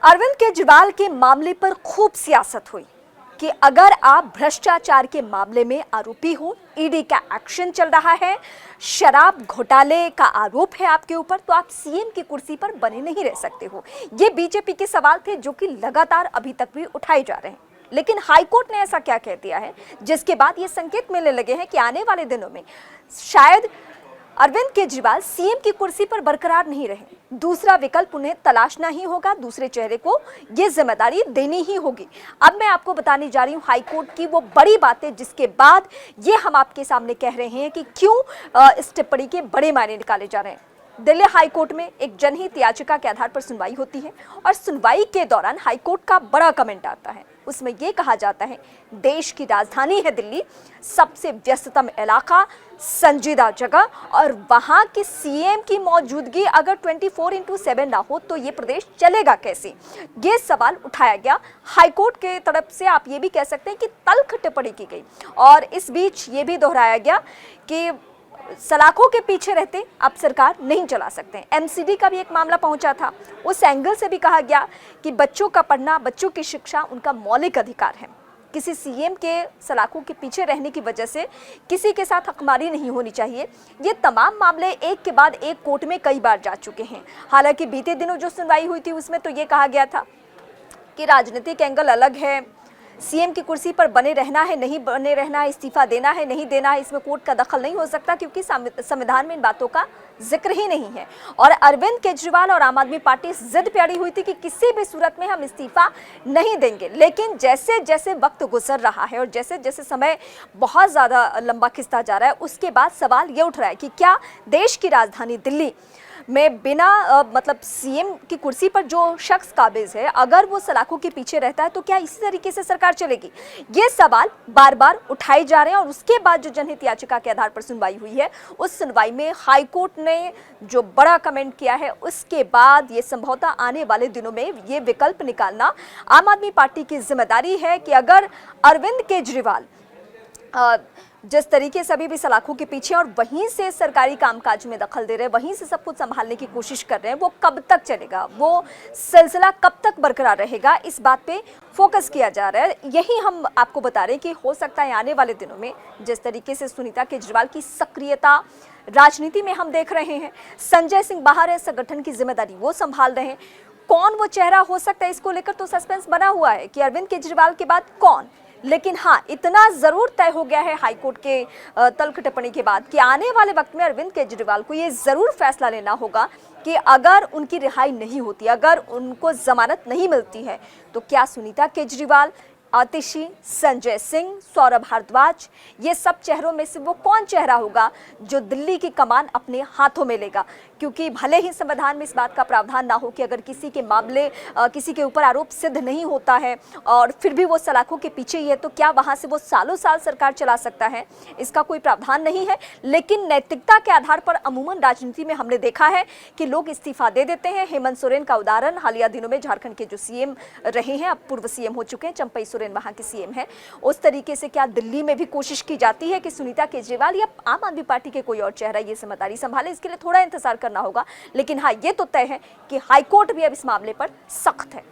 अरविंद केजरीवाल के मामले पर खूब सियासत हुई कि अगर आप भ्रष्टाचार के मामले में आरोपी हो, ईडी का एक्शन चल रहा है, शराब घोटाले का आरोप है आपके ऊपर, तो आप सीएम की कुर्सी पर बने नहीं रह सकते हो। ये बीजेपी के सवाल थे जो कि लगातार अभी तक भी उठाए जा रहे हैं। लेकिन हाईकोर्ट ने ऐसा क्या कह दिया है जिसके बाद ये संकेत मिलने लगे हैं कि आने वाले दिनों में शायद अरविंद केजरीवाल सीएम की कुर्सी पर बरकरार नहीं रहे। दूसरा विकल्प उन्हें तलाशना ही होगा, दूसरे चेहरे को ये जिम्मेदारी देनी ही होगी। अब मैं आपको बताने जा रही हूँ हाईकोर्ट की वो बड़ी बातें जिसके बाद ये हम आपके सामने कह रहे हैं कि क्यों इस टिप्पणी के बड़े मायने निकाले जा रहे हैं। दिल्ली हाईकोर्ट में एक जनहित याचिका के आधार पर सुनवाई होती है और सुनवाई के दौरान हाईकोर्ट का बड़ा कमेंट आता है। उसमें यह कहा जाता है देश की राजधानी है दिल्ली, सबसे व्यस्ततम इलाका, संजीदा जगह, और वहां के सीएम की मौजूदगी अगर 24/7 ना हो तो ये प्रदेश चलेगा कैसे। ये सवाल उठाया गया हाईकोर्ट के तरफ से। आप ये भी कह सकते हैं कि तल्ख टिप्पणी की गई और इस बीच ये भी दोहराया गया कि सलाखों के पीछे रहते आप सरकार नहीं चला सकते। एमसीडी का भी एक मामला पहुंचा था, उस एंगल से भी कहा गया कि बच्चों का पढ़ना, बच्चों की शिक्षा उनका मौलिक अधिकार है। किसी सीएम के सलाखों के पीछे रहने की वजह से किसी के साथ हकमारी नहीं होनी चाहिए। ये तमाम मामले एक के बाद एक कोर्ट में कई बार जा चुके हैं। हालांकि बीते दिनों जो सुनवाई हुई थी उसमें तो ये कहा गया था कि राजनीतिक एंगल अलग है, सीएम की कुर्सी पर बने रहना है, नहीं बने रहना है, इस्तीफा देना है, नहीं देना है, इसमें कोर्ट का दखल नहीं हो सकता क्योंकि संविधान में इन बातों का जिक्र ही नहीं है। और अरविंद केजरीवाल और आम आदमी पार्टी जिद पे अड़ी हुई थी कि किसी भी सूरत में हम इस्तीफा नहीं देंगे। लेकिन जैसे जैसे वक्त गुजर रहा है और जैसे जैसे समय बहुत ज़्यादा लंबा खिंचता जा रहा है, उसके बाद सवाल ये उठ रहा है कि क्या देश की राजधानी दिल्ली में बिना मतलब सीएम की कुर्सी पर जो शख्स काबिज है, अगर वो सलाखों के पीछे रहता है तो क्या इसी तरीके से सरकार चलेगी। ये सवाल बार बार उठाए जा रहे हैं। और उसके बाद जो जनहित याचिका के आधार पर सुनवाई हुई है, उस सुनवाई में हाईकोर्ट ने जो बड़ा कमेंट किया है, उसके बाद ये संभवतः आने वाले दिनों में ये विकल्प निकालना आम आदमी पार्टी की जिम्मेदारी है कि अगर अरविंद केजरीवाल जिस तरीके से अभी भी सलाखों के पीछे और वहीं से सरकारी कामकाज में दखल दे रहे हैं, वहीं से सब कुछ संभालने की कोशिश कर रहे हैं, वो कब तक चलेगा, वो सिलसिला कब तक बरकरार रहेगा, इस बात पे फोकस किया जा रहा है। यही हम आपको बता रहे हैं कि हो सकता है आने वाले दिनों में जिस तरीके से सुनीता केजरीवाल की सक्रियता राजनीति में हम देख रहे हैं, संजय सिंह बाहर है, संगठन की जिम्मेदारी वो संभाल रहे हैं। कौन वो चेहरा हो सकता है, इसको लेकर तो सस्पेंस बना हुआ है कि अरविंद केजरीवाल के बाद कौन। लेकिन हाँ, इतना जरूर तय हो गया है हाईकोर्ट के तल्ख टिप्पणी के बाद कि आने वाले वक्त में अरविंद केजरीवाल को ये जरूर फैसला लेना होगा कि अगर उनकी रिहाई नहीं होती, अगर उनको जमानत नहीं मिलती है, तो क्या सुनीता केजरीवाल, आतिशी, संजय सिंह, सौरभ भारद्वाज, ये सब चेहरों में से वो कौन चेहरा होगा जो दिल्ली की कमान अपने हाथों में लेगा। क्योंकि भले ही संविधान में इस बात का प्रावधान ना हो कि अगर किसी के मामले किसी के ऊपर आरोप सिद्ध नहीं होता है और फिर भी वो सलाखों के पीछे ही है, तो क्या वहाँ से वो सालों साल सरकार चला सकता है, इसका कोई प्रावधान नहीं है। लेकिन नैतिकता के आधार पर अमूमन राजनीति में हमने देखा है कि लोग इस्तीफा दे देते हैं। हेमंत सोरेन का उदाहरण हालिया दिनों में झारखंड के जो सीएम रहे हैं, अब पूर्व सीएम हो चुके हैं, चंपई सोरेन वहां के सीएम है। उस तरीके से क्या दिल्ली में भी कोशिश की जाती है कि सुनीता केजरीवाल या आम आदमी पार्टी के कोई और चेहरा ये जिम्मेदारी संभाले। इसके लिए थोड़ा इंतजार करना होगा। लेकिन हाँ, ये तो तय है कि हाईकोर्ट भी अब इस मामले पर सख्त है।